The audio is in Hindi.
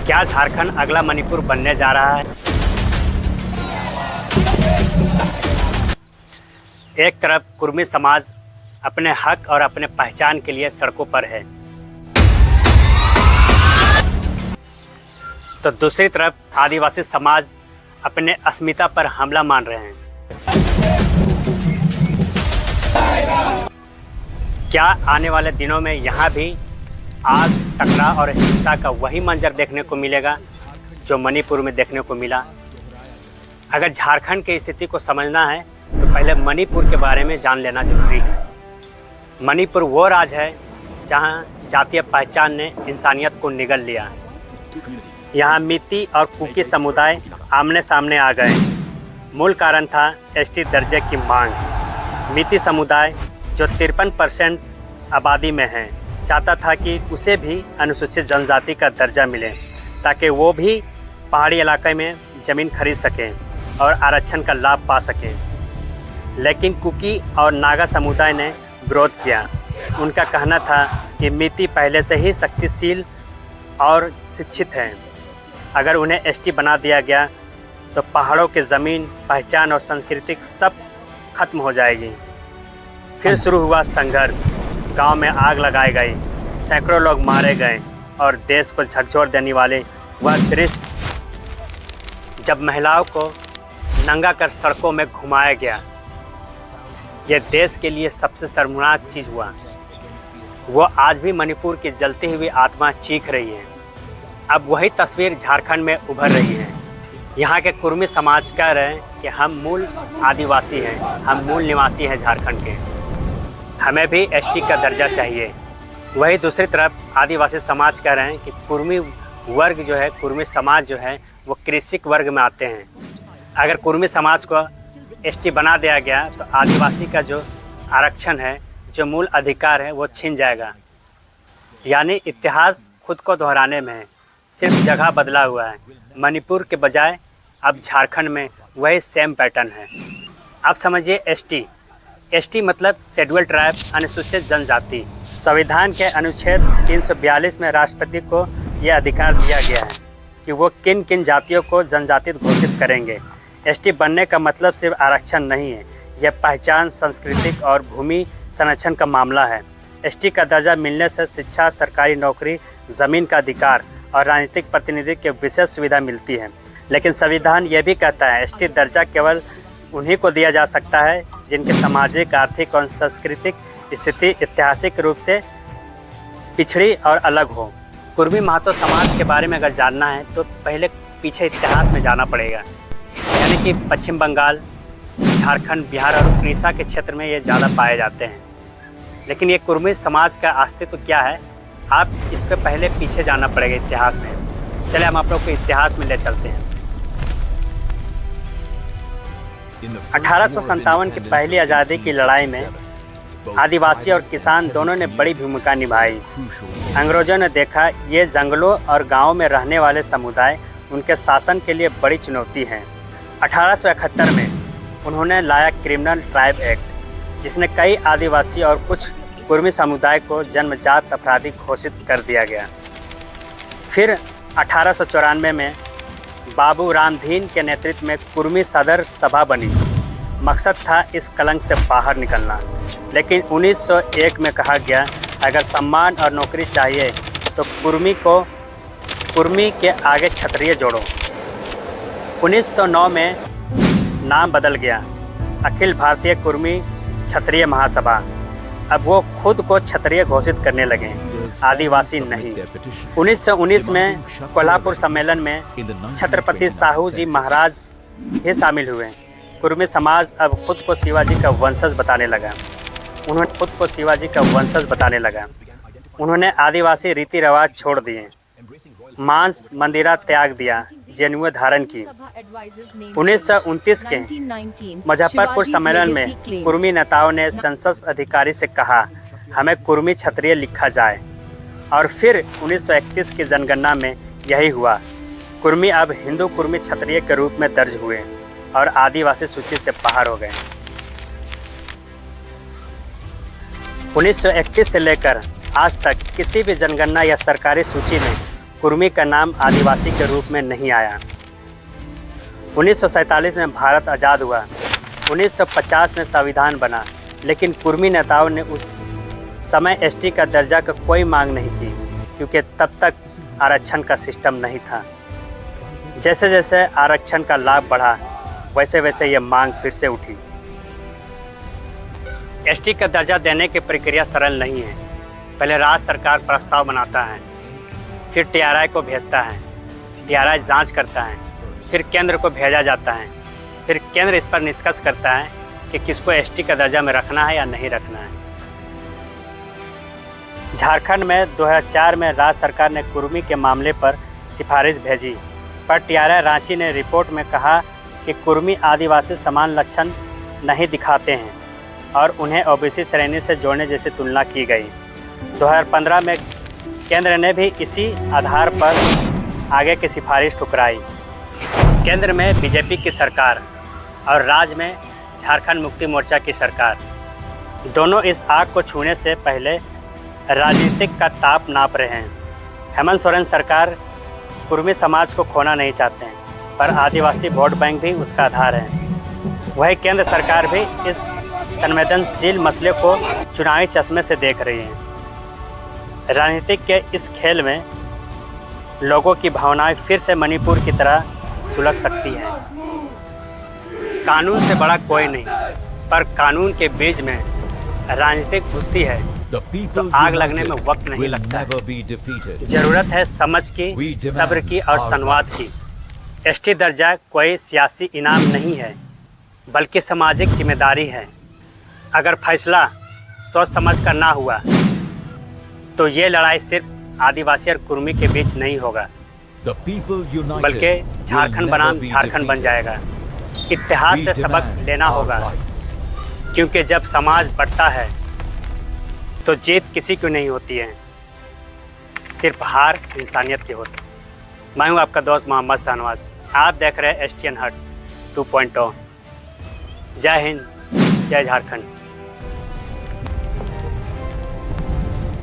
क्या झारखंड अगला मणिपुर बनने जा रहा है? एक तरफ कुर्मी समाज अपने हक और अपने पहचान के लिए सड़कों पर है, तो दूसरी तरफ आदिवासी समाज अपने अस्मिता पर हमला मान रहे हैं। क्या आने वाले दिनों में यहाँ भी आग, टकराव और हिंसा का वही मंजर देखने को मिलेगा जो मणिपुर में देखने को मिला? अगर झारखंड की स्थिति को समझना है तो पहले मणिपुर के बारे में जान लेना जरूरी है। मणिपुर वो राज्य है जहाँ जातीय पहचान ने इंसानियत को निगल लिया। यहाँ मीती और कुकी समुदाय आमने सामने आ गए। मूल कारण था एसटी दर्जे की मांग। मीती समुदाय जो 53% आबादी में है, चाहता था कि उसे भी अनुसूचित जनजाति का दर्जा मिले ताकि वो भी पहाड़ी इलाके में ज़मीन खरीद सकें और आरक्षण का लाभ पा सकें। लेकिन कुकी और नागा समुदाय ने विरोध किया। उनका कहना था कि मीती पहले से ही शक्तिशील और शिक्षित हैं। अगर उन्हें एसटी बना दिया गया तो पहाड़ों के ज़मीन, पहचान और संस्कृति सब खत्म हो जाएगी। फिर शुरू हुआ संघर्ष। गांव में आग लगाई गई, सैकड़ों लोग मारे गए और देश को झकझोर देने वाले वह दृश्य जब महिलाओं को नंगा कर सड़कों में घुमाया गया, यह देश के लिए सबसे शर्मनाक चीज़ हुआ। वो आज भी मणिपुर की जलती हुई आत्मा चीख रही है। अब वही तस्वीर झारखंड में उभर रही है। यहाँ के कुर्मी समाज कह रहे हैं कि हम मूल आदिवासी हैं, हम मूल निवासी हैं झारखंड के, हमें भी एसटी का दर्जा चाहिए। वही दूसरी तरफ आदिवासी समाज कह रहे हैं कि कुर्मी वर्ग जो है, कुर्मी समाज जो है वो कृषिक वर्ग में आते हैं। अगर कुर्मी समाज को एसटी बना दिया गया तो आदिवासी का जो आरक्षण है, जो मूल अधिकार है, वो छीन जाएगा। यानी इतिहास खुद को दोहराने में है, सिर्फ जगह बदला हुआ है। मणिपुर के बजाय अब झारखंड में वही सेम पैटर्न है। अब समझिए एसटी मतलब शेड्यूल ट्राइब, अनुसूचित जनजाति। संविधान के अनुच्छेद 342 में राष्ट्रपति को यह अधिकार दिया गया है कि वो किन किन जातियों को जनजाति घोषित करेंगे। एसटी बनने का मतलब सिर्फ आरक्षण नहीं है, यह पहचान, सांस्कृतिक और भूमि संरक्षण का मामला है। एसटी का दर्जा मिलने से शिक्षा, सरकारी नौकरी, ज़मीन का अधिकार और राजनीतिक प्रतिनिधित्व की विशेष सुविधा मिलती है। लेकिन संविधान यह भी कहता है एसटी दर्जा केवल उन्हीं को दिया जा सकता है जिनके सामाजिक, आर्थिक और सांस्कृतिक स्थिति ऐतिहासिक रूप से पिछड़ी और अलग हो। कुर्मी महतो समाज के बारे में अगर जानना है तो पहले पीछे इतिहास में जाना पड़ेगा। यानी कि पश्चिम बंगाल, झारखंड, बिहार और उड़ीसा के क्षेत्र में ये ज़्यादा पाए जाते हैं। लेकिन ये कुर्मी समाज का अस्तित्व क्या है, आप इसके पहले पीछे जाना पड़ेगा इतिहास में। चलिए हम आप लोग को इतिहास में ले चलते हैं। 1857 की पहली आज़ादी की लड़ाई में आदिवासी और किसान दोनों ने बड़ी भूमिका निभाई। अंग्रेज़ों ने देखा ये जंगलों और गांवों में रहने वाले समुदाय उनके शासन के लिए बड़ी चुनौती हैं। 1871 में उन्होंने लाया क्रिमिनल ट्राइब एक्ट, जिसने कई आदिवासी और कुछ कुर्मी समुदाय को जन्मजात अपराधी घोषित कर दिया गया। फिर 1894 में बाबू रामधीन के नेतृत्व में कुर्मी सदर सभा बनी। मकसद था इस कलंक से बाहर निकलना। लेकिन 1901 में कहा गया अगर सम्मान और नौकरी चाहिए तो कुर्मी के आगे क्षत्रिय जोड़ो। 1909 में नाम बदल गया, अखिल भारतीय कुर्मी क्षत्रिय महासभा। अब वो खुद को क्षत्रिय घोषित करने लगे, आदिवासी नहीं। 1919 में कोल्हापुर सम्मेलन में छत्रपति साहू जी महाराज भी शामिल हुए। कुर्मी समाज अब खुद को शिवाजी का वंशज बताने लगा। उन्होंने आदिवासी रीति रिवाज छोड़ दिए, मांस मंदिरा त्याग दिया, जनेऊ धारण की। 1929 के मुजफ्फरपुर सम्मेलन में कुर्मी नेताओं ने संसद अधिकारी से कहा हमें कुर्मी क्षत्रिय लिखा जाए। और फिर 1931 की जनगणना में यही हुआ। कुर्मी अब हिंदू कुर्मी क्षत्रिय के रूप में दर्ज हुए और आदिवासी सूची से बाहर हो गए। 1931 से लेकर आज तक किसी भी जनगणना या सरकारी सूची में कुर्मी का नाम आदिवासी के रूप में नहीं आया। 1947 में भारत आज़ाद हुआ, 1950 में संविधान बना, लेकिन कुर्मी नेताओं ने उस समय एसटी का दर्जा का कोई मांग नहीं की, क्योंकि तब तक आरक्षण का सिस्टम नहीं था। जैसे जैसे आरक्षण का लाभ बढ़ा, वैसे वैसे ये मांग फिर से उठी। एसटी का दर्जा देने की प्रक्रिया सरल नहीं है। पहले राज्य सरकार प्रस्ताव बनाता है, फिर टीआरआई को भेजता है, टीआरआई जांच करता है, फिर केंद्र को भेजा जाता है, फिर केंद्र इस पर निष्कर्ष करता है कि किसको एसटी का दर्जा में रखना है या नहीं रखना है। झारखंड में 2004 में राज्य सरकार ने कुर्मी के मामले पर सिफारिश भेजी, पर टीआरआई रांची ने रिपोर्ट में कहा कि कुर्मी आदिवासी समान लक्षण नहीं दिखाते हैं और उन्हें ओबीसी श्रेणी से जोड़ने जैसी तुलना की गई। 2015 में केंद्र ने भी इसी आधार पर आगे की सिफारिश ठुकराई। केंद्र में बीजेपी की सरकार और राज्य में झारखंड मुक्ति मोर्चा की सरकार, दोनों इस आग को छूने से पहले राजनीतिक का ताप नाप रहे हैं। हेमंत सोरेन सरकार कुर्मी समाज को खोना नहीं चाहते हैं, पर आदिवासी वोट बैंक भी उसका आधार है। वही केंद्र सरकार भी इस संवेदनशील मसले को चुनावी चश्मे से देख रही है। राजनीतिक के इस खेल में लोगों की भावनाएं फिर से मणिपुर की तरह सुलग सकती हैं। कानून से बड़ा कोई नहीं, पर कानून के बीच में राजनीतिक घुसती है तो आग लगने में वक्त नहीं लगता है। जरूरत है समझ की, सब्र की और संवाद की। एसटी दर्जा कोई सियासी इनाम नहीं है, बल्कि सामाजिक जिम्मेदारी है। अगर फैसला सोच समझ कर ना हुआ तो ये लड़ाई सिर्फ आदिवासी और कुर्मी के बीच नहीं होगा, बल्कि झारखंड बनाम झारखंड बन जाएगा। इतिहास से सबक लेना होगा, क्योंकि जब समाज बढ़ता है तो जीत किसी की नहीं होती है, सिर्फ हार इंसानियत की होती है। मैं हूं आपका दोस्त मोहम्मद शाहनवाज। आप देख रहे हैं एसटीएन हट 2.0। जय हिंद, जय झारखंड।